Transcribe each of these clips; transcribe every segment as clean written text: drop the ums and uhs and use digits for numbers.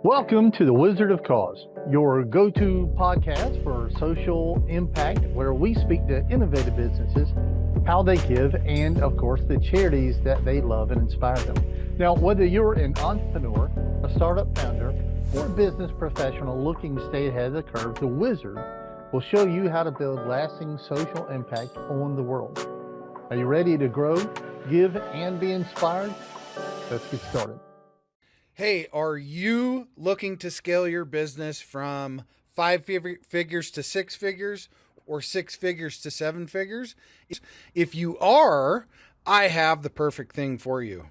Welcome to the Wizard of Cause, your go-to podcast for social impact, where we speak to innovative businesses, how they give, and of course, the charities that they love and inspire them. Now, whether you're an entrepreneur, a startup founder, or a business professional looking to stay ahead of the curve, the Wizard will show you how to build lasting social impact on the world. Are you ready to grow, give, and be inspired? Let's get started. Hey, are you looking to scale your business from five figures to six figures or six figures to seven figures? If you are, I have the perfect thing for you.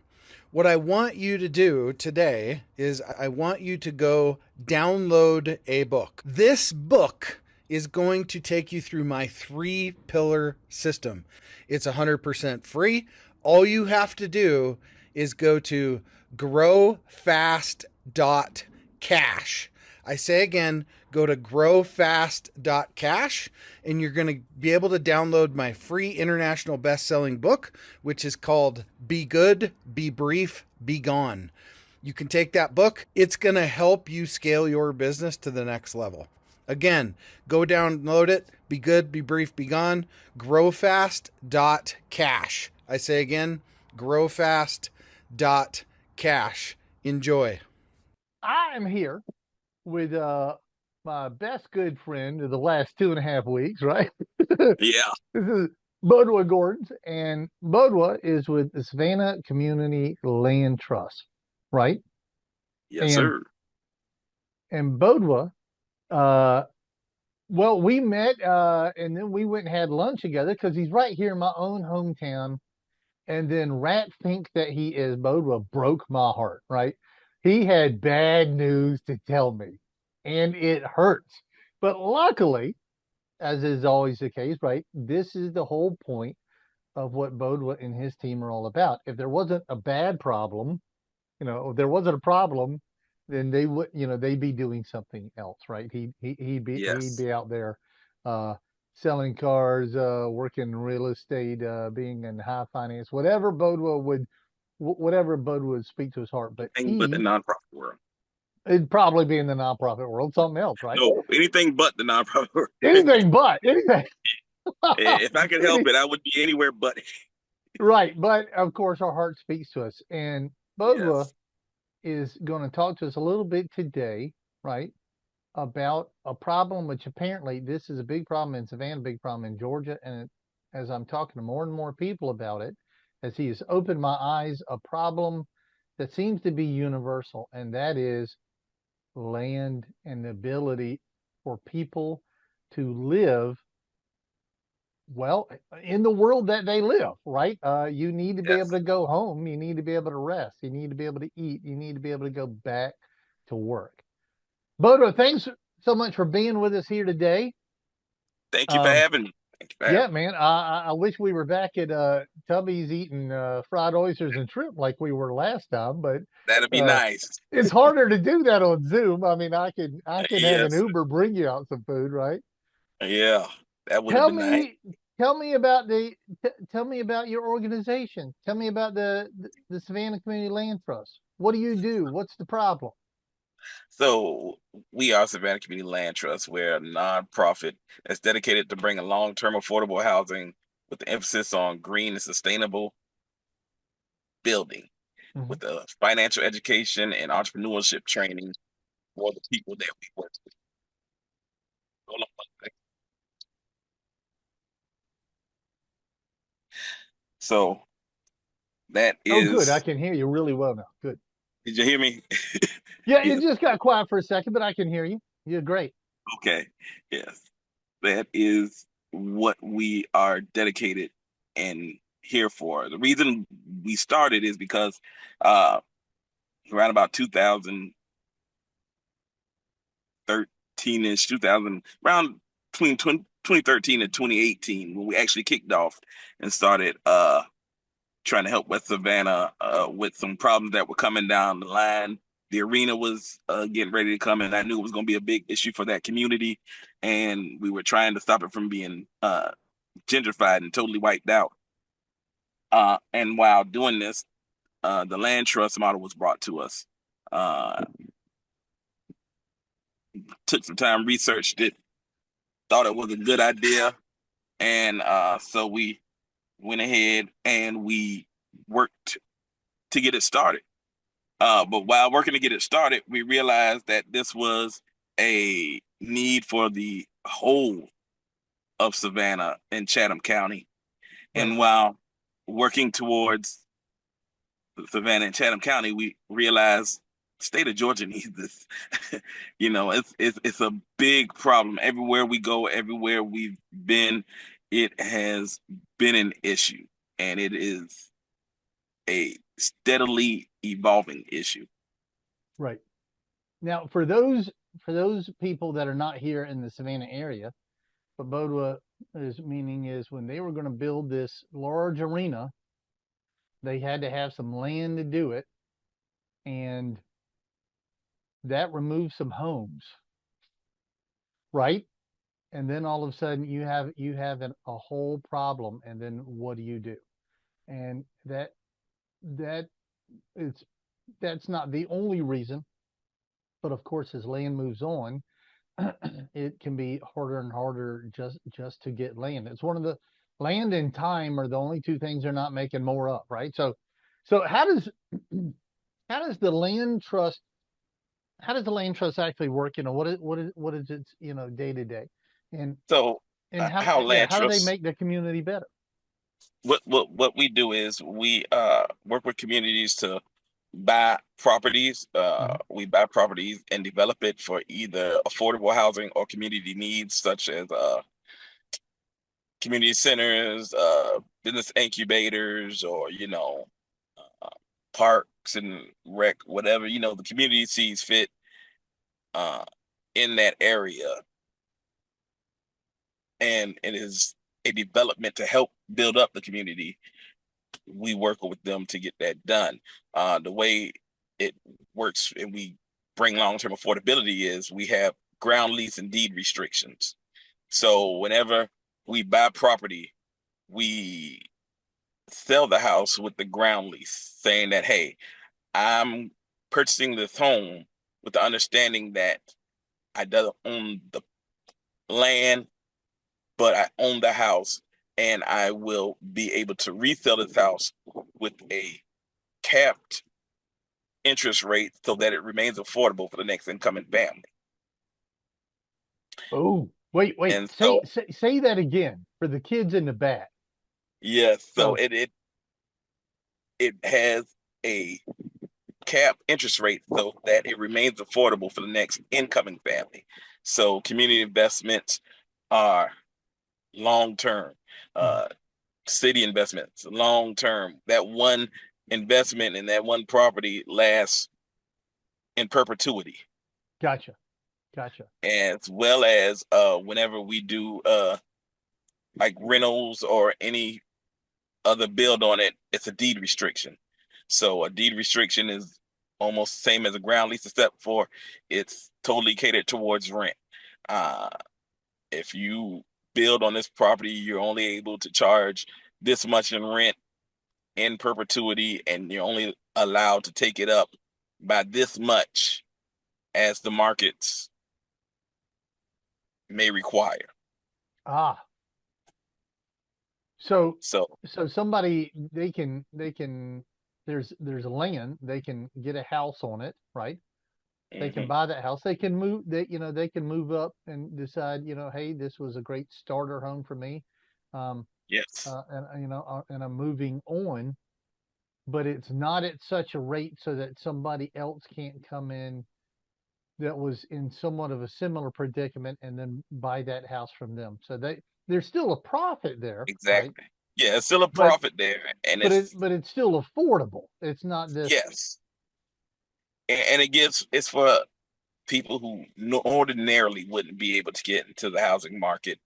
What I want you to do today is I want you to go download a book. This book is going to take you through my 3-pillar system. It's 100% free. All you have to do is go to growfast.cash. I say again, go to growfast.cash and you're going to be able to download my free international best-selling book, which is called Be Good, Be Brief, Be Gone. You can take that book. It's going to help you scale your business to the next level. Again, go download it. Be good, be brief, be gone. Growfast.cash. I say again, growfast.cash. Enjoy. I am here with my best good friend of the last 2.5 weeks, right? Yeah. This is Bodua Gordon, and Bodua is with the Savannah Community Land Trust, right? Yes, And sir. and Bodua, well, we met and then we went and had lunch together because he's right here in my own hometown. And then rat think that he is, Bodua broke my heart, right? He had bad news to tell me, and it hurts. But luckily, as is always the case, right? This is the whole point of what Bodua and his team are all about. If there wasn't a bad problem, if there wasn't a problem, then they would, they'd be doing something else, right? He'd Yes. be out there uh selling cars, working real estate, being in high finance, whatever Bodua would speak to his heart. But Anything but the nonprofit world. it'd probably be in the nonprofit world, something else, right? No, anything but the nonprofit world. Anything but anything. If I could help it, I would be anywhere but. Right. But of course our heart speaks to us. And Bodua Yes. is going to talk to us a little bit today, right, about a problem which apparently this is a big problem in Savannah, big problem in Georgia. And as I'm talking to more and more people about it, as he has opened my eyes, a problem that seems to be universal, and that is land and the ability for people to live well in the world that they live, right? You need to be able Yes. to go home, you need to be able to rest, you need to be able to eat, you need to be able to go back to work. Bodo, thanks so much for being with us here today. Thank you for um having me. Thank you for yeah, having me. man, I wish we were back at Tubby's eating fried oysters and shrimp like we were last time, but That'd be uh nice. it's harder to do that on Zoom. I mean, I can have an Yes. Uber bring you out some food, right? Yeah. That would have Tell been nice. me, tell me about tell me about your organization. Tell me about the Savannah Community Land Trust. What do you do? What's the problem? So we are Savannah Community Land Trust. We're a nonprofit that's dedicated to bringing long-term affordable housing with the emphasis on green and sustainable building, Mhm. with the financial education and entrepreneurship training for the people that we work with. Hold on one second. So that Oh, good. I is, can hear you really well now. Good. did you hear me? Yeah, it Yes. just got quiet for a second, but I can hear you. You're great. Okay. Yes. That is what we are dedicated and here for. The reason we started is because uh around about 2013-ish, 2000, around between 2013 and 2018, when we actually kicked off and started trying to help West Savannah with some problems that were coming down the line. The arena was getting ready to come, and I knew it was going to be a big issue for that community. And we were trying to stop it from being gentrified and totally wiped out. And while doing this, the land trust model was brought to us. Uh, took some time, researched it, thought it was a good idea, and so we went ahead and we worked to get it started. But while working to get it started, we realized that this was a need for the whole of Savannah and Chatham County. Right. And while working towards Savannah and Chatham County, we realized the state of Georgia needs this. It's a big problem. Everywhere we go, everywhere we've been, it has been an issue, and it is a steadily evolving issue. Right. Now, for those people that are not here in the Savannah area, what Bodua is meaning is when they were going to build this large arena, they had to have some land to do it, and that removed some homes, right? And then all of a sudden you have a whole problem, and then what do you do? And that is that's not the only reason, but of course, as land moves on, it can be harder and harder just to get land. It's one of the land and time are the only two things they're not making more of, right? So how does the land trust actually work? What is its day to day, and So, how how yeah land how do they trusts make the community better? what we do is we work with communities to buy properties. Mhm. We buy properties and develop it for either affordable housing or community needs, such as community centers, business incubators, or uh, parks and rec, whatever the community sees fit uh, in that area, and it is a development to help build up the community. We work with them to get that done. The way it works and we bring long-term affordability is we have ground lease and deed restrictions. So whenever we buy property, we sell the house with the ground lease, saying that, hey, I'm purchasing this home with the understanding that I don't own the land, but I own the house, and I will be able to resell this house with a capped interest rate so that it remains affordable for the next incoming family. Oh, wait, And so, say that again for the kids in the back. yes, so So, it has a cap interest rate so that it remains affordable for the next incoming family. So community investments are long term. mhm, Uh, City investments long term. That one investment in that one property lasts in perpetuity, gotcha, gotcha. as well as whenever we do like rentals or any other build on it, it's a deed restriction. So a deed restriction is almost the same as a ground lease, except for it's totally catered towards rent. Uh, if you build on this property, you're only able to charge this much in rent in perpetuity, and you're only allowed to take it up by this much as the markets may require. Ah, so So, somebody they can there's land, they can get a house on it, right? They can mhm, buy that house. They can move. They can move up and decide. Hey, this was a great starter home for me, um, yes, and and I'm moving on. But it's not at such a rate so that somebody else can't come in that was in somewhat of a similar predicament and then buy that house from them. So there's still a profit there, right? exactly. Yeah, it's still a But profit there, and but it's still affordable. It's not this. yes, and it's for people who ordinarily wouldn't be able to get into the housing market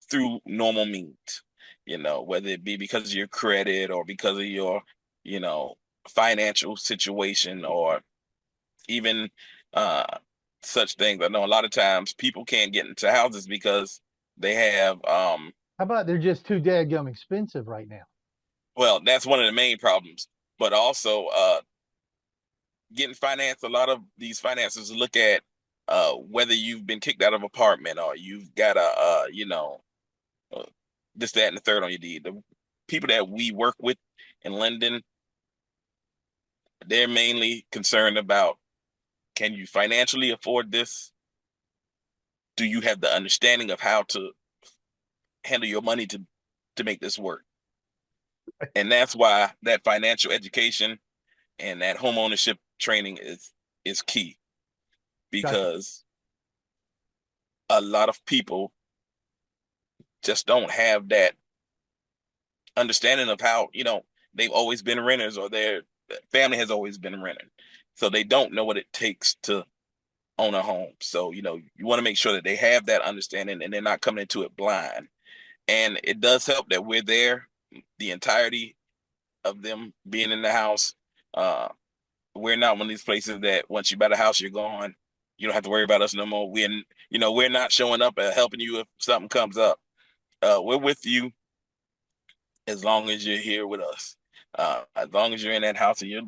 through normal means, whether it be because of your credit or because of your, you know, financial situation, or even uh, such things. I know a lot of times people can't get into houses because they have, How about they're just too dadgum expensive right now? well, that's one of the main problems, but also getting finance. A lot of these finances look at whether you've been kicked out of an apartment or you've got uh, this, that, and the third on your deed. The people that we work with in London, they're mainly concerned about, can you financially afford this? Do you have the understanding of how to handle your money to make this work? And that's why that financial education and that home ownership training is key, Gotcha. because a lot of people just don't have that understanding of how, they've always been renters, or their family has always been renting. So they don't know what it takes to own a home. So, you want to make sure that they have that understanding and they're not coming into it blind. And it does help that we're there the entirety of them being in the house. Uh, we're not one of these places that once you buy the house, you're gone. You don't have to worry about us no more. We're not showing up and helping you if something comes up. We're with you as long as you're here with us. As long as you're in that house and you're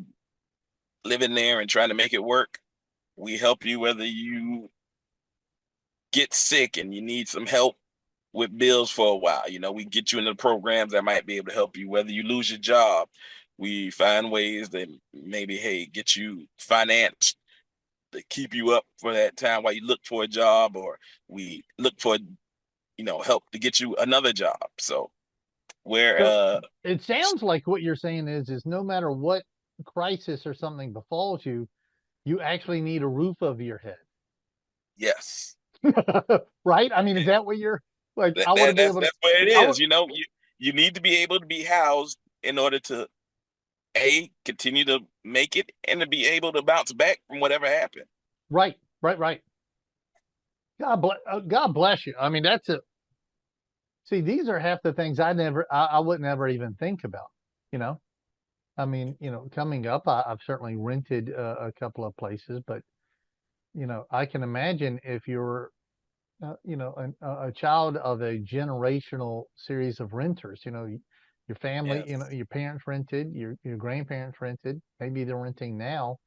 living there and trying to make it work, we help you whether you get sick and you need some help with bills for a while. We get you into the programs that might be able to help you, whether you lose your job. We find ways that maybe, hey, get you financed to keep you up for that time while you look for a job, or we look for, help to get you another job. So we're, So it sounds like what you're saying is no matter what crisis or something befalls you, you actually need a roof over your head. yes, Right? I mean, is that what you're like? that, I want to that be that's able to, that's what it I would, is. You need to be able to be housed in order to continue to make it and to be able to bounce back from whatever happened. right, right, right. God bless you. I mean, see, these are half the things I would never even think about, you know? I mean, coming up, I've certainly rented a couple of places, but, I can imagine if you're, a child of a generational series of renters, your family, Yes. your parents rented, your grandparents rented, maybe they're renting now,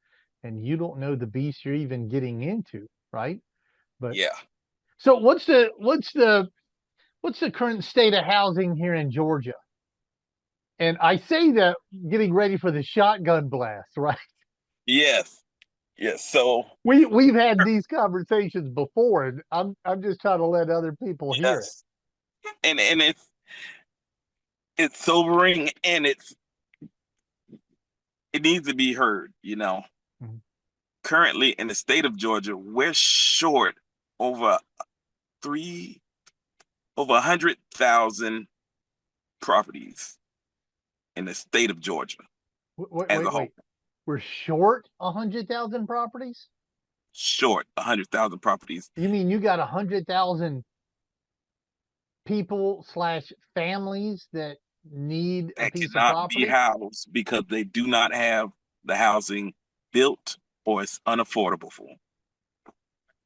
and you don't know the beast you're even getting into, right? But Yeah. so what's the current state of housing here in Georgia? And I say that getting ready for the shotgun blast, right? Yes. Yes. So We've had these conversations before, and I'm just trying to let other people hear it. yes. And it's sobering, and it needs to be heard. Mhm. Currently in the state of Georgia, we're short over three over 100,000 properties in the state of Georgia Wait, as a wait, whole. wait. We're short 100,000 properties? Short 100,000 properties You mean you got 100,000 people slash families that need a that piece of cannot be property? housed because they do not have the housing built, or it's unaffordable for them.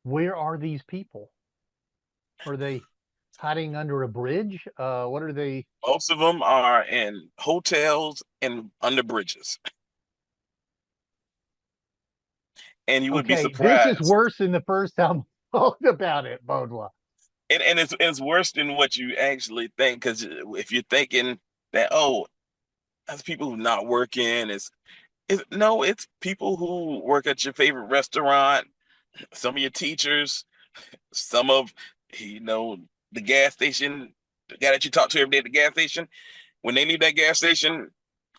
Where are these people? Are they hiding under a bridge? What are they? Most of them are in hotels and under bridges. And you would be Okay, this is surprised. worse than the first time I talked about it, Bodua. And it's worse than what you actually think. Because if you're thinking that, oh, that's people who not working, no, it's people who work at your favorite restaurant, some of your teachers, some of, you know, the gas station, the guy that you talk to every day at the gas station. When they leave that gas station,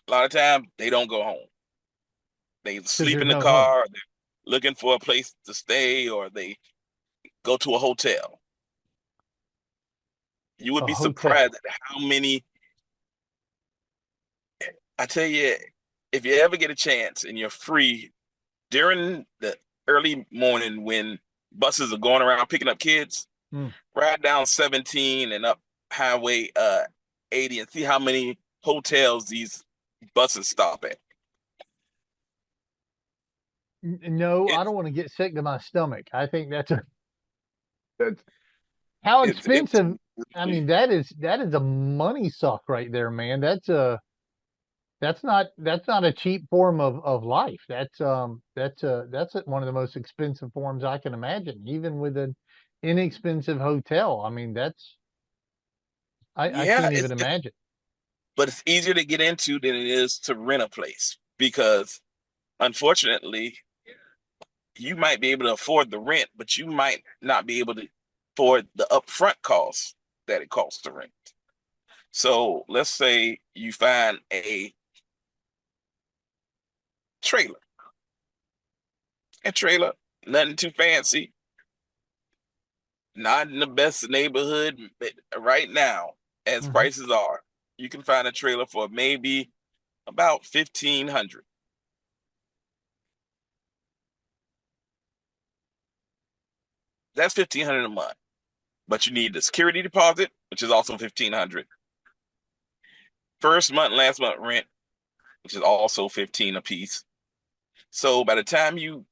a lot of times they don't go home. They Because sleep there's in the no home. car, they're looking for a place to stay, or they go to a hotel. You would A be surprised hotel. at how many. I tell you, if you ever get a chance and you're free during the early morning when buses are going around picking up kids, Hmm. ride down 17 and up Highway 80 and see how many hotels these buses stop at. No, I It's don't want to get sick to my stomach. I think that's how it's expensive. I mean, that is a money suck right there, man. That's a that's not a cheap form of life. That's one of the most expensive forms I can imagine, even with an inexpensive hotel. I mean, I Yeah, can't even it's imagine. but it's easier to get into than it is to rent a place because unfortunately you might be able to afford the rent, but you might not be able to afford the upfront costs that it costs to rent. So let's say you find a trailer, a trailer, nothing too fancy, not in the best neighborhood, but right now, as Hmm. prices are, you can find a trailer for maybe about 1,500. That's 1,500 a month. But you need the security deposit, which is also 1,500. First month, last month rent, which is also 15 a piece. So by the time you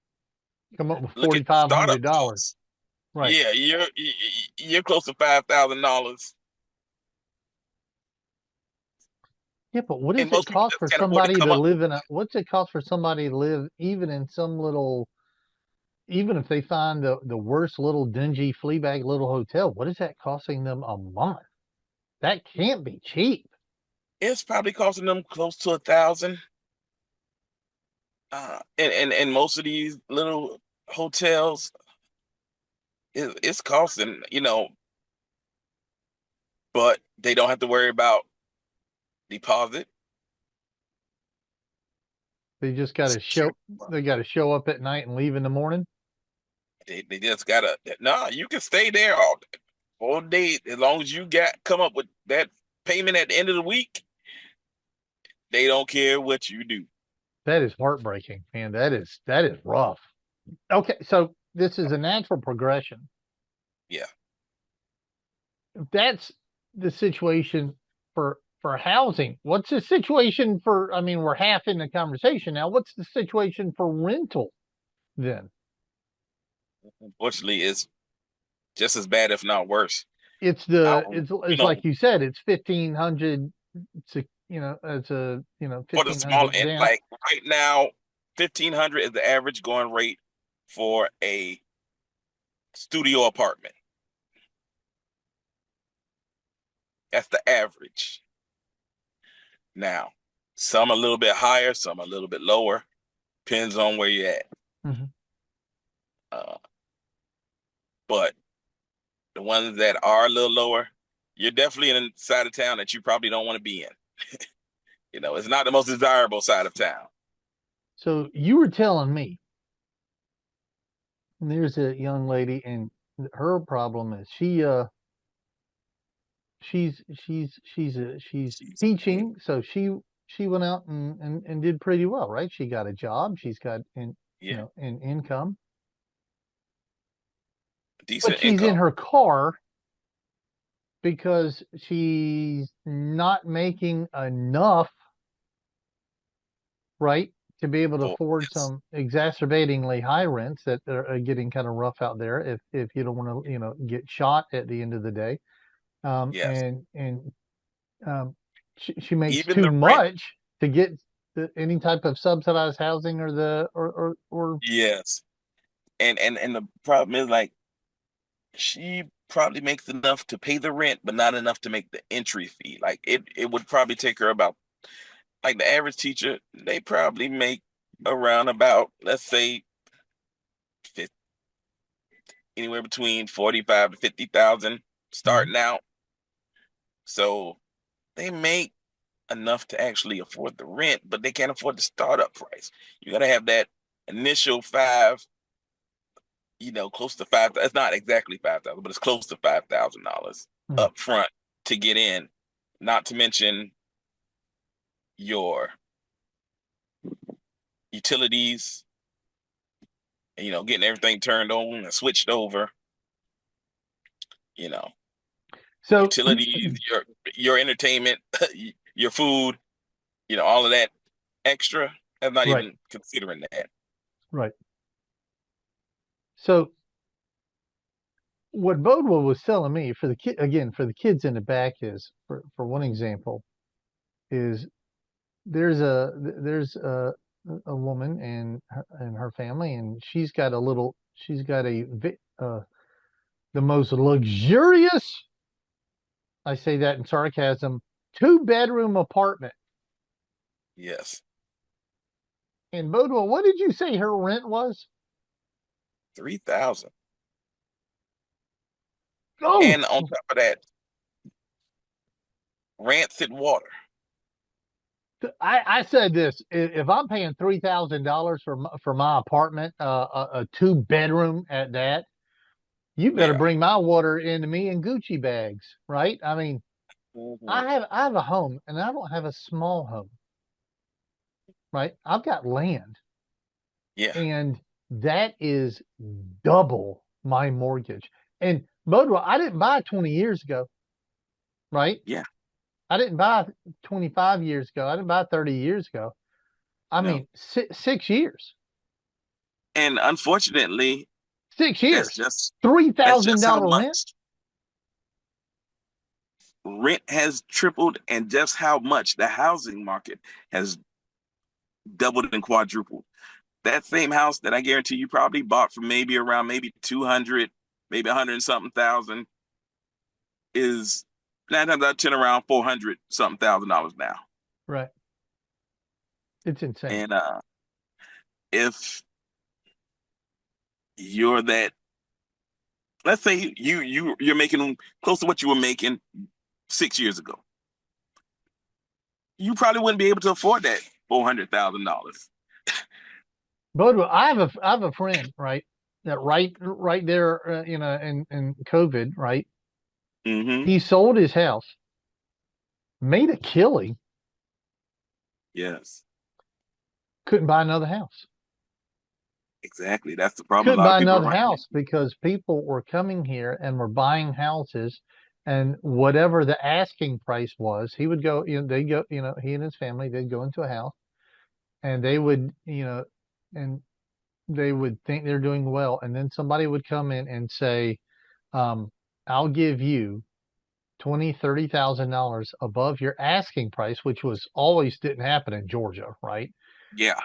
Come up with look at startup $4,500. costs, Right. yeah, you're close to $5,000, Yeah, but what and does it most people cost just for can't afford to somebody come to up. live what's it cost for somebody to live even in some little, even if they find the worst little dingy flea bag little hotel, what is that costing them a month? That can't be cheap. It's probably costing them close to 1,000. And most of these little hotels, it's costing, but they don't have to worry about deposit. They just got to show, Security. they got to show up at night and leave in the morning. They just gotta no, you can stay there all day as long as you got come up with that payment at the end of the week. They don't care what you do. That is heartbreaking, man. That is rough. Okay, so this is a natural progression. Yeah. If that's the situation for housing, what's the situation for, I mean, we're half in the conversation now. What's the situation for rental then? Unfortunately, it's just as bad, if not worse. It's Our, the you it's know, like you said, it's 1,500 to, it's a, for the small 1,500 and down. like right now, 1,500 is the average going rate for a studio apartment. That's the average. Now, some a little bit higher, some a little bit lower. Depends on where you're at. Hmm. Uh, but the ones that are a little lower, you're definitely in a side of town that you probably don't want to be in. It's not the most desirable side of town. So you were telling me there's a young lady and her problem is she's Jeez. teaching, so she went out and did pretty well, right? She got a job, she's got Yeah, an income, but decent she's in income. her car because she's not making enough, right, to be able to For afford yes, some exacerbatingly high rents that are getting kind of rough out there if you don't want to, get shot at the end of the day. yes. And she makes Even too the rent, much to get any type of subsidized housing or the or yes. And the problem is like she probably makes enough to pay the rent, but not enough to make the entry fee. Like it would probably take her about like the average teacher, they probably make around about let's say 50, anywhere between 45 to 50,000 Mhm. starting out. So they make enough to actually afford the rent, but they can't afford the startup price. You got to have that initial five, close to five. It's not exactly 5,000, but it's close to $5,000 Mm. up front to get in. Not to mention your utilities, getting everything turned on and switched over. You know, So utilities, your entertainment, your food, all of that extra. I'm not right, even considering that. right. So what Bodwell was telling me for the kid, again, for the kids in the back, is for one example is there's a woman and her family, and she's got the most luxurious, I say that in sarcasm, 2-bedroom apartment. Yes. In Bodua, what did you say her rent was? 3,000. Oh, And on top of that, rancid water. I said this: if I'm paying $3,000 for my apartment, a 2-bedroom at that, you better Yeah. bring my water into me in Gucci bags, right? I mean, Mhm. I have a home, and I don't have a small home, right? I've got land, Yeah. and that is double my mortgage. And Bodwa, I didn't buy 20 years ago, right? Yeah. I didn't buy 25 years ago. I didn't buy 30 years ago. I No. mean, 6 years. And unfortunately, Six that's years. just Three that's thousand just how dollar rent. much rent has tripled and just how much the housing market has doubled and quadrupled. That same house that I guarantee you probably bought for maybe around maybe 200, maybe 100 and something thousand is 9 times out of 10 around 400 something $1,000 now. Right. It's insane. And if you're that, let's say you're making close to what you were making 6 years ago, you probably wouldn't be able to afford that $400,000. Bodwa, I have a friend, right? That right there, in COVID, right? Mm-hmm. He sold his house, made a killing, Yes, couldn't buy another house. exactly. That's the problem. A Couldn't lot of buy people are another running house into. because people were coming here and were buying houses, and whatever the asking price was, he would go, they go, he and his family, they'd go into a house, and they would, and they would think they're doing well, and then somebody would come in and say, um, I'll give you 30,000 above your asking price, which was always didn't happen in Georgia, right? Yeah,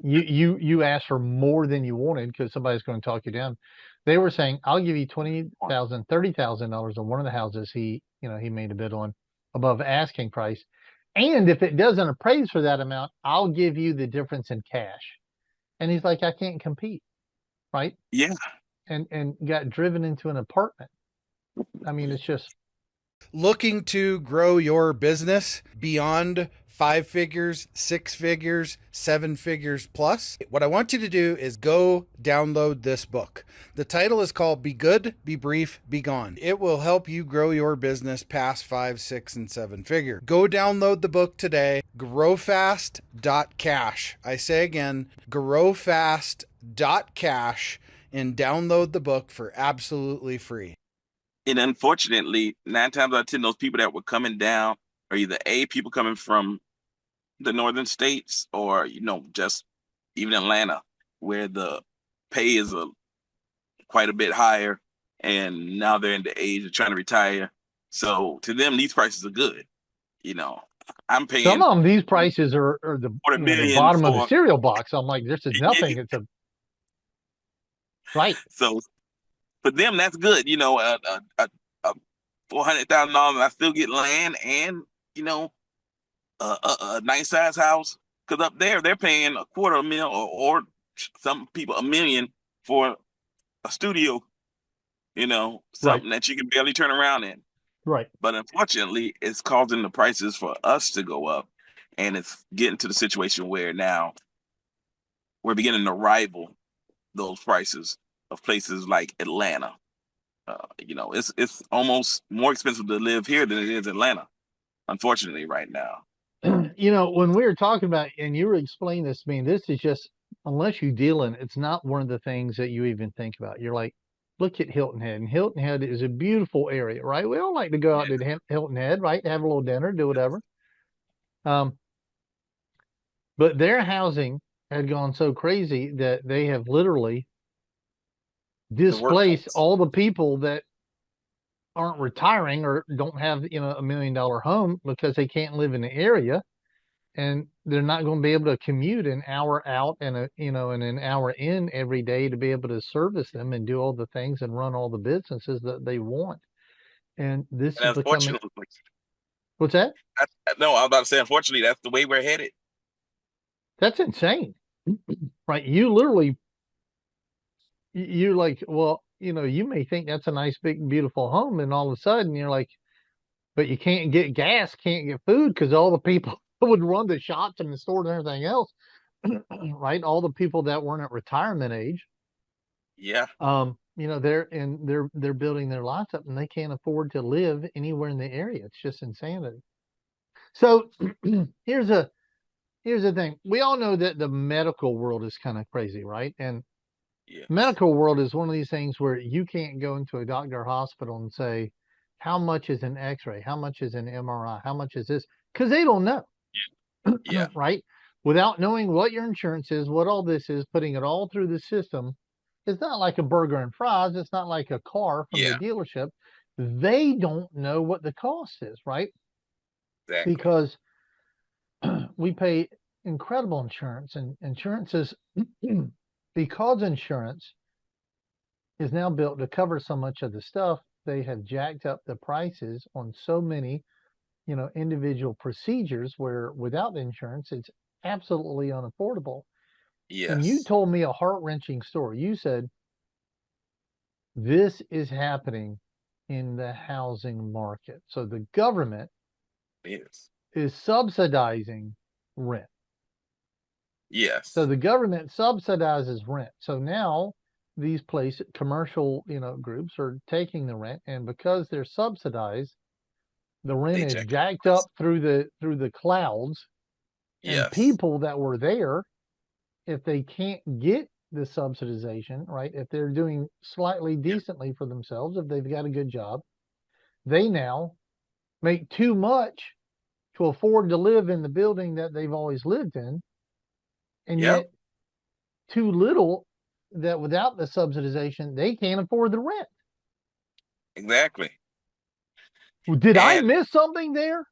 You asked for more than you wanted because somebody's going to talk you down. They were saying, I'll give you 20,000, $30,000 on one of the houses he made a bid on above asking price. And if it doesn't appraise for that amount, I'll give you the difference in cash. And he's like, I can't compete, right? yeah. And got driven into an apartment. I mean, it's just Looking to grow your business beyond 5 figures, 6 figures, 7 figures plus, what I want you to do is go download this book. The title is called Be Good, Be Brief, Be Gone. It will help you grow your business past 5, 6, and 7 figure. Go download the book today, growfast.cash. I say again, growfast.cash, and download the book for absolutely free. And unfortunately, 9 times out of 10, those people that were coming down are either people coming from the northern states or just even Atlanta, where the pay is quite a bit higher, and now they're in the age of trying to retire. So to them, these prices are good. You know, I'm some paying of them. These prices are quarter the million bottom of the for. cereal box. I'm like, this is nothing. It's a right, So for them, that's good. A $400,000, I still get land and you know a nice size house. Because up there, they're paying a quarter of a mil or some people $1 million for a studio. right, Something that you can barely turn around in. right. But unfortunately, it's causing the prices for us to go up, and it's getting to the situation where now we're beginning to rival those prices of places like Atlanta. It's almost more expensive to live here than it is Atlanta, unfortunately, right now. When we were talking about, and you were explaining this to me, this is just, unless you deal in, it's not one of the things that you even think about. You're like, look at Hilton Head, and Hilton Head is a beautiful area, right? We all like to go Yeah, out to Hilton Head, right? Have a little dinner, do whatever. Um, but their housing had gone so crazy that they have literally the displaced workforce. all the people that aren't retiring or don't have $1 million home because they can't live in the area. and they're not going to be able to commute an hour out and and an hour in every day to be able to service them and do all the things and run all the businesses that they want. And this And is becoming, unfortunately, what's that? no, I was about to say, unfortunately, that's the way we're headed. That's insane, right? You literally, you're like, well, you may think that's a nice, big, beautiful home, and all of a sudden you're like, but you can't get gas, can't get food because all the people that would run the shops and the stores and everything else, right? All the people that weren't at retirement age, Yeah, they're building their lots up and they can't afford to live anywhere in the area. It's just insanity. So here's a here's the thing. We all know that the medical world is kind of crazy, right? And yes, medical world is one of these things where you can't go into a doctor or hospital and say, how much is an x-ray? How much is an MRI? How much is this? Because they don't know, yeah, right? Without knowing what your insurance is, what all this is, putting it all through the system, it's not like a burger and fries. It's not like a car from the yeah, dealership. They don't know what the cost is, right? exactly. Because we pay incredible insurance, and insurance is because insurance is now built to cover so much of the stuff, they have jacked up the prices on so many, individual procedures where without insurance, it's absolutely unaffordable. And you Yes, told me a heart-wrenching story. You said this is happening in the housing market. So the government yes, is subsidizing rent. So yes, the government subsidizes rent. So now these commercial, groups are taking the rent, and because they're subsidized, the rent they is check the jacked price. up through the clouds. And Yes, people that were there, if they can't get the subsidization, right? If they're doing slightly yeah, decently for themselves, if they've got a good job, they now make too much to afford to live in the building that they've always lived in, and yeah, yet too little that without the subsidization, they can't afford the rent. exactly. Well, did I And miss something there?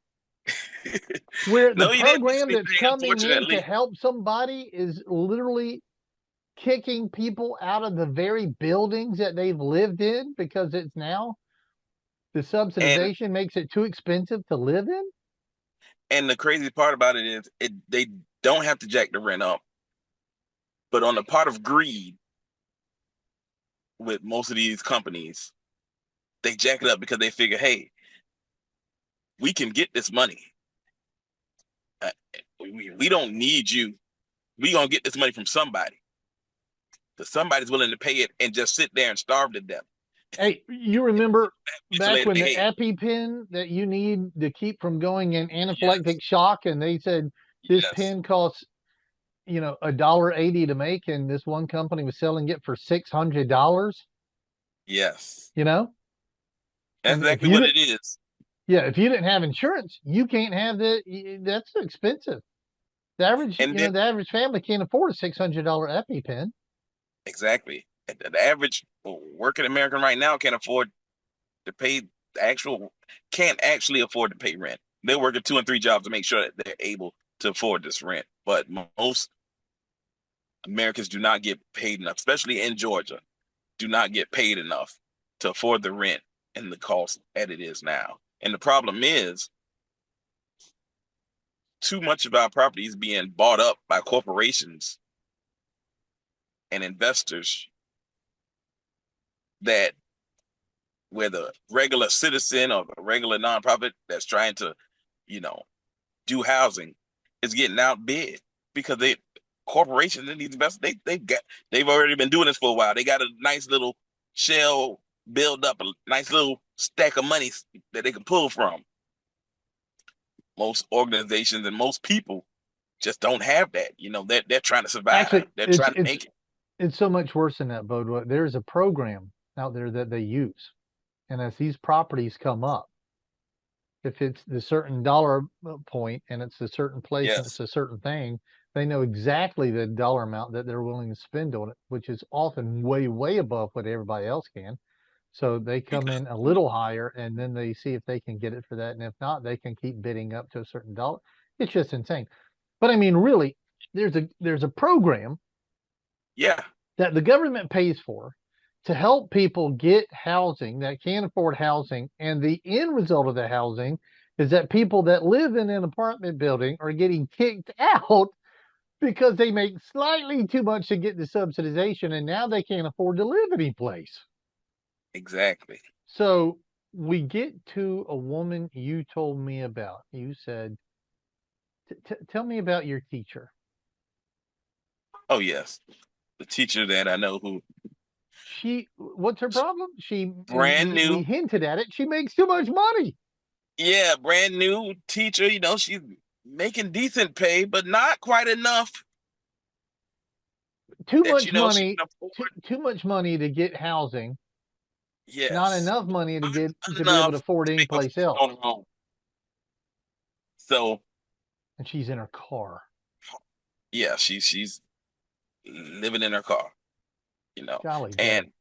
Where the no, you didn't miss program that's anything, coming in to unfortunately. help somebody is literally kicking people out of the very buildings that they've lived in because it's now the And subsidization makes it too expensive to live in? the crazy part about it is, they don't have to jack the rent up, but on the part of greed with most of these companies, they jack it up because they figure, hey, we can get this money. Uh, we don't need you. We gonna get this money from somebody. Because somebody's willing to pay it and just sit there and starve to death. Hey, you remember So back when the hey, EpiPen that you need to keep from going in yes, anaphylactic shock, and they said this yes, pen costs, $1.80 to make, and this one company was selling it for $600, yes. you know? That's And if exactly you what didn't, it is. yeah, if you didn't have insurance, you can't have that's expensive. The average, And then the average family can't afford a $600 EpiPen. exactly. The average working American right now to pay the actual can't actually afford to pay rent. They're working 2 and 3 jobs to make sure that they're able to afford this rent. But most Americans do not get paid enough, especially in Georgia, do not get paid enough to afford the rent and the cost as it is now. And the problem is too much of our property is being bought up by corporations and investors that where the regular citizen or the regular nonprofit that's trying to, you know, do housing is getting outbid because corporations and these investors they've already been doing this for a while. They got a nice little shell build up, a nice little stack of money that they can pull from. Most organizations and most people just don't have that. They're trying to survive. Actually, They're it's trying to it's make it. it's so much worse than that, Bodwa. There's a program out there that they use, and as these properties come up, if it's the certain dollar point and it's a certain place and it's Yes. a certain thing, they know exactly the dollar amount that they're willing to spend on it, which is often way, way above what everybody else can. So they come Because in a little higher and then they see if they can get it for that. And if not, they can keep bidding up to a certain dollar. It's just insane. But I mean, really, there's a program Yeah, that the government pays for to help people get housing that can't afford housing. And the end result of the housing is that people that live in an apartment building are getting kicked out because they make slightly too much to get the subsidization and now they can't afford to live anyplace. exactly. So we get to a woman you told me about. You said, tell me about your teacher. Oh yes, the teacher that I know who What's her problem? And brand we new, hinted at it. She makes too much money. yeah, brand new teacher. You know, she's making decent pay, but not quite enough Too that much she money. can afford. Too much money to get housing. Not Yes, enough money to get not to be able to enough afford to any make a place on else. her own. So And she's in her car. yeah, she's living in her car. You know, Golly and gee.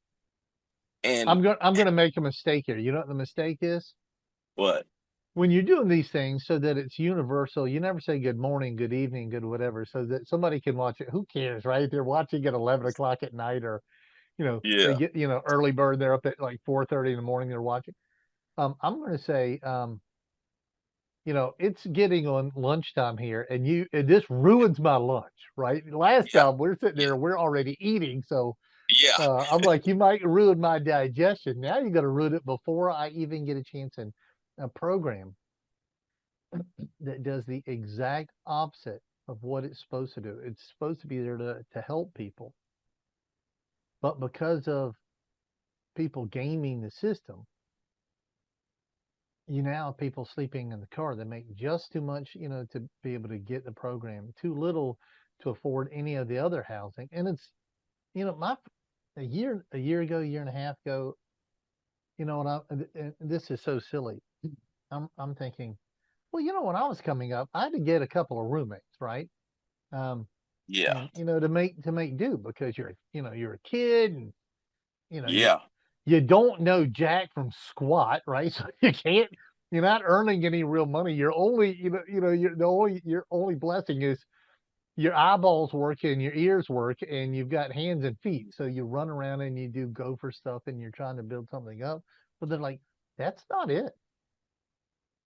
and I'm gonna make a mistake here. You know what the mistake is? what? When you're doing these things so that it's universal, you never say good morning, good evening, good whatever, so that somebody can watch it. Who cares, right? They're watching at 11 o'clock at night, or they Yeah, get early bird. They're up at like 4:30 in the morning. They're watching. I'm going to say, it's getting on lunchtime here, and this ruins my lunch, right? Last yeah, time we're sitting yeah, there, we're already eating, so yeah. I'm like, you might ruin my digestion. Now you're going to ruin it before I even get a chance in a program that does the exact opposite of what it's supposed to do. It's supposed to be there to help people. But because of people gaming the system, you now have people sleeping in the car. They make just too much, to be able to get the program, too little to afford any of the other housing. And it's, my a year ago, year and a half ago, what and this is so silly. I'm thinking, well, when I was coming up, I had to get a couple of roommates, right? Um, Yeah, and to make do because you're a kid and you know you yeah, you don't know jack from squat, right? So you're not earning any real money. You're only your only blessing is your eyeballs work and your ears work and you've got hands and feet, so you run around and you do gopher stuff and you're trying to build something up. But they're like, that's not it.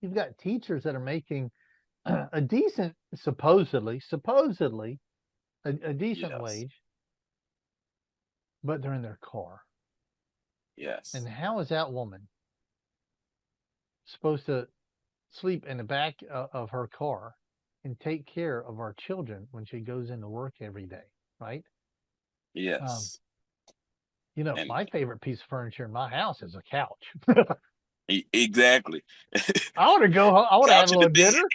You've got teachers that are making a decent, supposedly a decent yes, wage, but they're in their car. And yes, how is that woman supposed to sleep in the back of her car and take care of our children when she goes into work every day, right? Um, yes, and my favorite piece of furniture in my house is a couch. exactly. I want to go home. I want to have Couch a in the little bed. dinner.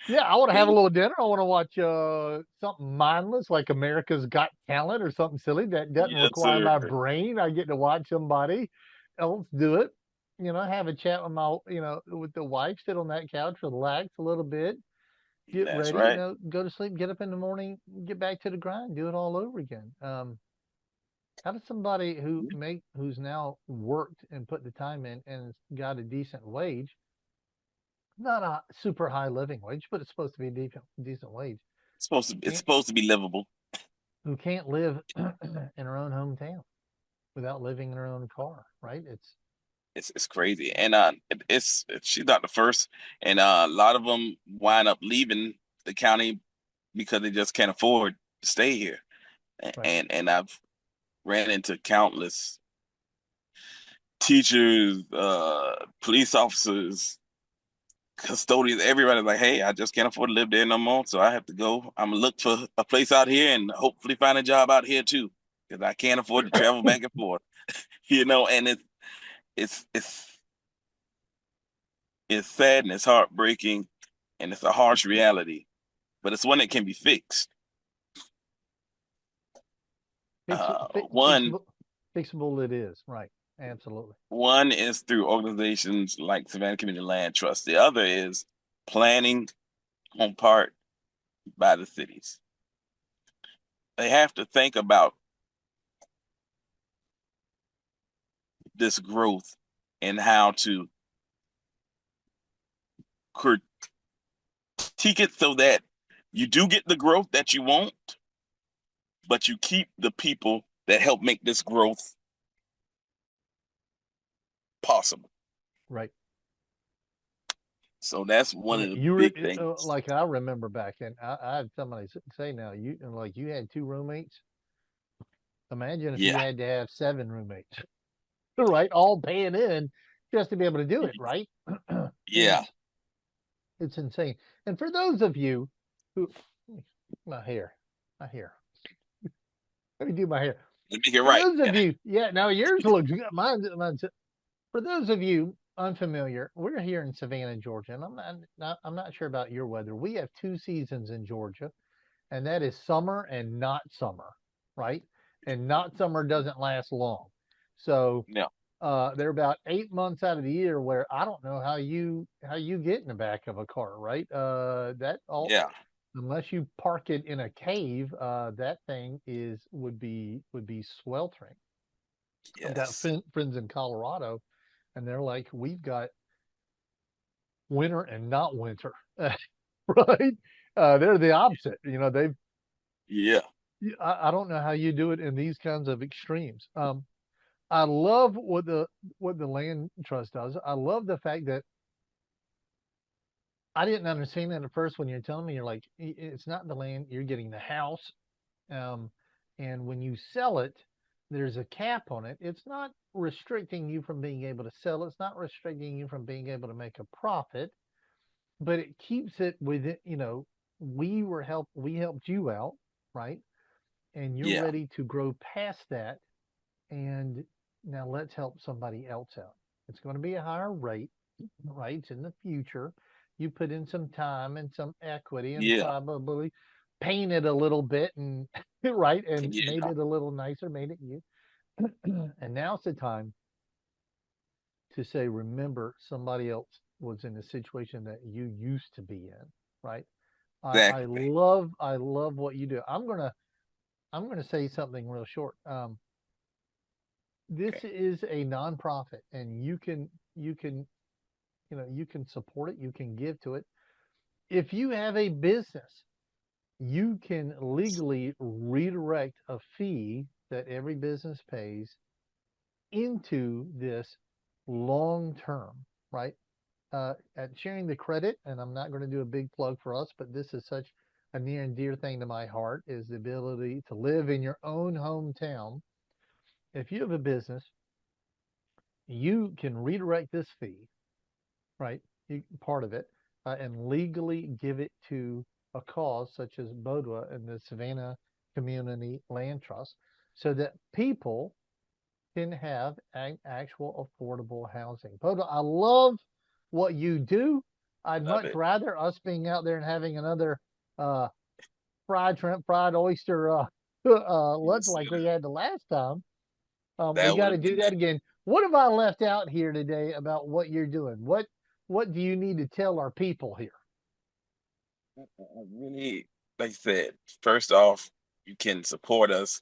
Yeah, I want to have a little dinner. I want to watch something mindless like America's Got Talent or something silly that doesn't Yes, require sir. my brain. I get to watch somebody else do it. Have a chat with with the wife, sit on that couch, relax a little bit, get That's ready, right. go to sleep, get up in the morning, get back to the grind, do it all over again. How does somebody who's now worked and put the time in and has got a decent wage, not a super high living wage, but it's supposed to be a decent wage, It's can't supposed to be livable. who can't live in her own hometown without living in her own car, right? It's crazy, and she's not the first, and a lot of them wind up leaving the county because they just can't afford to stay here. Right. And I've ran into countless teachers, police officers, custodians, everybody like, hey, I just can't afford to live there no more, so I have to go. I'm gonna look for a place out here and hopefully find a job out here too, because I can't afford to travel back and forth. And it's it's it's sad and it's heartbreaking and it's a harsh reality, but it's one that can be fixed. Fix, One fixable it is, right? Absolutely. one is through organizations like Savannah Community Land Trust. The other is planning on part by the cities. They have to think about this growth and how to critique it so that You do get the growth that you want, but you keep the people that help make this growth possible. Right. So that's one Yeah, of the big things. like I remember back then. I had somebody say now you had two roommates. Imagine if you Yeah, had to have seven roommates, right? All paying in just to be able to do it, right? And yeah. it's insane. And for those of you who my hair, my hair, let me do my hair. Let me get For right. those of you, yeah, now yours looks good. Mine's for those of you unfamiliar, we're here in Savannah, Georgia, and I'm not sure about your weather. We have two seasons in Georgia, and that is summer and not summer, right? And not summer doesn't last long. So Yeah, there are about 8 months out of the year where I don't know how you get in the back of a car, right? That all yeah, unless you park it in a cave, that thing is would be sweltering. I've got yes, friends in Colorado, and they're like, we've got winter and not winter, right? They're the opposite. You know, yeah. I don't know how you do it in these kinds of extremes. I love what the land trust does. I love the fact that I didn't understand that at first when you're telling me. You're like, it's not the land, you're getting the house. Um, and when you sell it, there's a cap on it. It's not restricting you from being able to sell. It's not restricting you from being able to make a profit, but it keeps it within, we helped you out, right? And you're Yeah, ready to grow past that. And now let's help somebody else out. It's going to be a higher rate, right? It's in the future. You put in some time and some equity and yeah, probably paint it a little bit and right and made yeah. it a little nicer, made it you. And now's the time to say, remember somebody else was in a situation that you used to be in, right? Exactly. I love what you do. I'm gonna say something real short. This Okay. is a nonprofit, and you can you can support it, you can give to it. If you have a business, you can legally redirect a fee that every business pays into this long term, right? At sharing the credit, and I'm not going to do a big plug for us, but this is such a near and dear thing to my heart is the ability to live in your own hometown. If you have a business, you can redirect this fee, right? Part of it, and legally give it to a cause such as Bodua and the Savannah Community Land Trust so that people can have an actual affordable housing. Bodua, I love what you do. I'd Love much it. rather us being out there and having another uh, fried shrimp, fried oyster lunch Yes, like we had the last time. We that got would to have been do that again. What have I left out here today about what you're doing? What do you need to tell our people here? really, like I said, first off, you can support us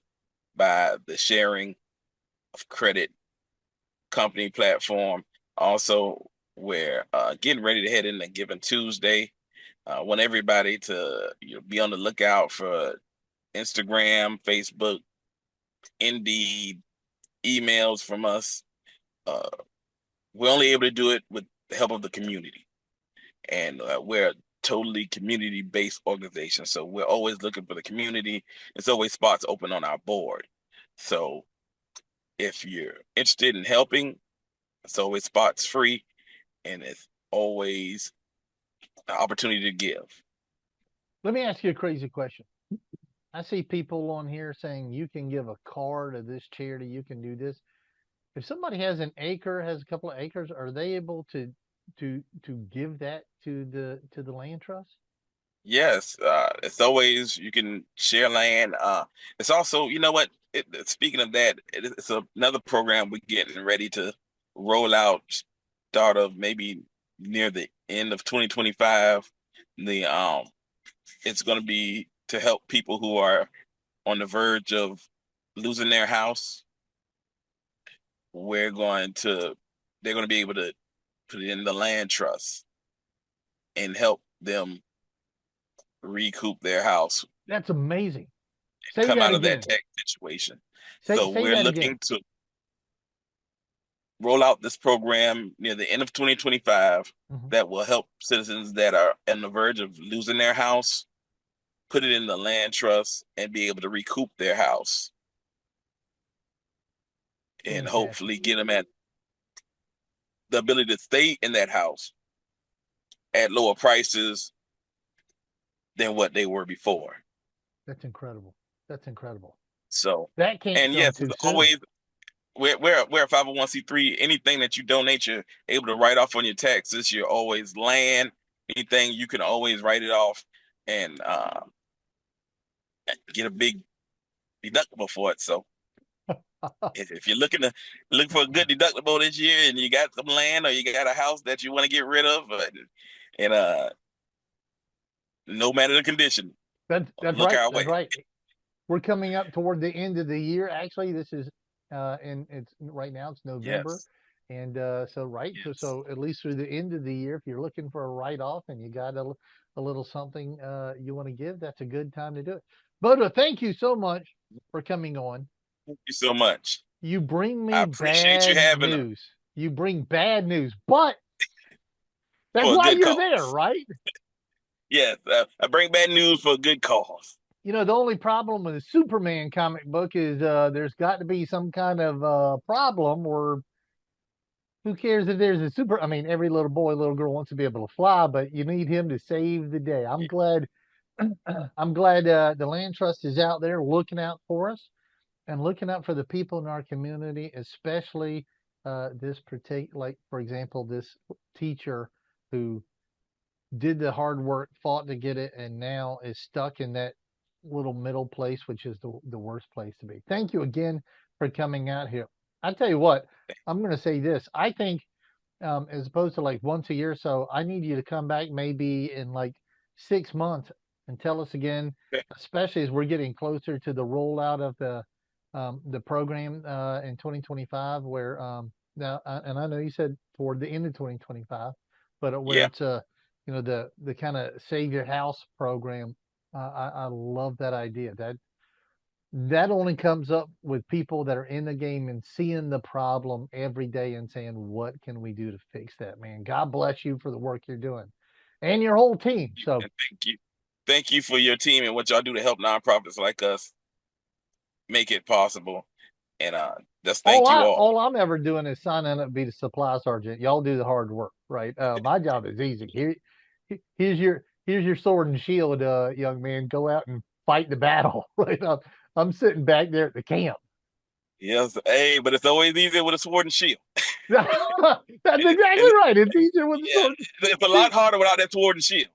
by the sharing of credit company platform. Also, we're getting ready to head in a given Tuesday. Want everybody to be on the lookout for Instagram, Facebook, Indeed, emails from us. Uh, we're only able to do it with the help of the community, and we're a totally community-based organization. So we're always looking for the community. There's always spots open on our board. So if you're interested in helping, it's always spots free, and it's always an opportunity to give. Let me ask you a crazy question. I see people on here saying you can give a car to this charity, you can do this. If somebody has an acre, has a couple of acres, are they able to give that to the land trust? Yes, it's always you can share land. It's also, you know what? Speaking of that, it's another program we're getting ready to roll out, start of maybe near the end of 2025. The it's going to be to help people who are on the verge of losing their house. We're going to they're going to be able to put it in the land trust and help them recoup their house, That's amazing. Say come that out of that again. tax situation. Say So say we're that again. looking to roll out this program near the end of 2025 Mhm. that will help citizens that are on the verge of losing their house, put it in the land trust, and be able to recoup their house and Fantastic. hopefully get them at the ability to stay in that house at lower prices than what they were before. That's incredible. That's incredible. So, That can't and come yes, too it's soon. always we're a 501c3. Anything that you donate, you're able to write off on your taxes. You're always land, anything you can always write it off and get a big deductible for it. So if you're look for a good deductible this year, and you got some land or you got a house that you want to get rid of, and no matter the condition, That's look right. our That's way. right. We're coming up toward the end of the year. Actually, this is and it's right now it's November. Yes, And so right, yes. so at least through the end of the year, if you're looking for a write-off and you got a little something you want to give, that's a good time to do it. Bodua, thank you so much for coming on. Thank you so much. You bring I me appreciate you bad having news. You bring bad news, but that's for a why good you're there, cause. right? Yes, I bring bad news for a good cause. You know, the only problem with a Superman comic book is there's got to be some kind of problem, or who cares if there's a super? I mean, every little boy, little girl wants to be able to fly, but you need him to save the day. I'm glad. I'm glad the land trust is out there looking out for us and looking out for the people in our community, especially this particular, like for example, this teacher who did the hard work, fought to get it, and now is stuck in that little middle place, which is the worst place to be. Thank you again for coming out here. I tell you what, I'm going to say this. I think as opposed to like once a year or so, I need you to come back maybe in like 6 months and tell us again, especially as we're getting closer to the rollout of the program in 2025, where now and I know you said toward the end of 2025, but where Yeah, it's you know the kind of save your house program. I love that idea. That only comes up with people that are in the game and seeing the problem every day and saying, what can we do to fix that, man? God bless you for the work you're doing and your whole team. So and thank you. Thank you for your team and what y'all do to help nonprofits like us make it possible. And just thank you all. all I'm ever doing is signing up to be the supply sergeant. Y'all do the hard work, right? My job is easy. Here's your sword and shield, young man. Go out and fight the battle, right? I'm sitting back there at the camp. Yes, hey, but it's always easier with a sword and shield. That's It, exactly it, right. It's easier with the yeah, sword. it's a lot See, harder without that sword and shield.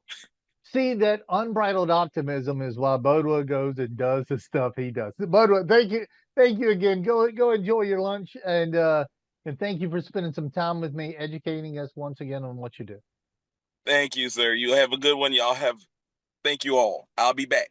See, that unbridled optimism is why Bodua goes and does the stuff he does. Bodua, thank you again. Go enjoy your lunch, and thank you for spending some time with me, educating us once again on what you do. Thank you, sir. You have a good one. Y'all have. Thank you all. I'll be back.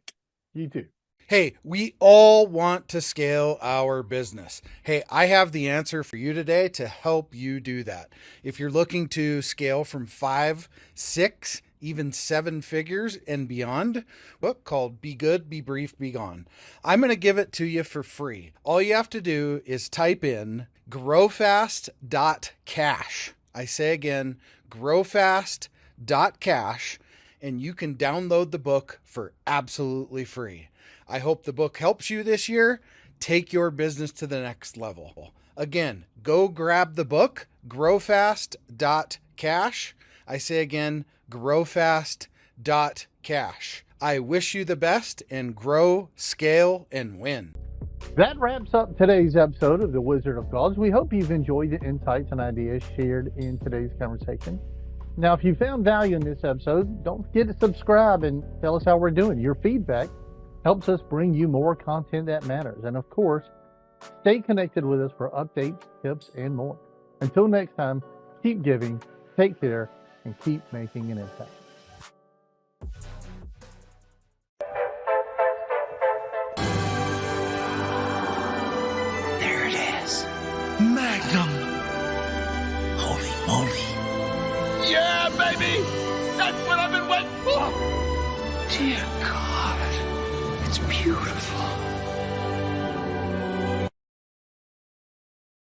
You too. Hey, we all want to scale our business. Hey, I have the answer for you today to help you do that. If you're looking to scale from 5, 6, even 7 figures and beyond, book called Be Good, Be Brief, Be Gone. I'm going to give it to you for free. All you have to do is type in growfast.cash. I say again, growfast.cash, and you can download the book for absolutely free. I hope the book helps you this year. Take your business to the next level. Again, go grab the book, growfast.cash. I say again, growfast.cash. I wish you the best and grow, scale, and win. That wraps up today's episode of The Wizard of Dogs. We hope you've enjoyed the insights and ideas shared in today's conversation. Now, if you found value in this episode, don't forget to subscribe and tell us how we're doing. Your feedback helps us bring you more content that matters. And of course, stay connected with us for updates, tips, and more. Until next time, keep giving, take care, and keep making an impact. There it is. Magnum. Holy moly. Yeah, baby. That's what I've been waiting for. Dear God, it's beautiful.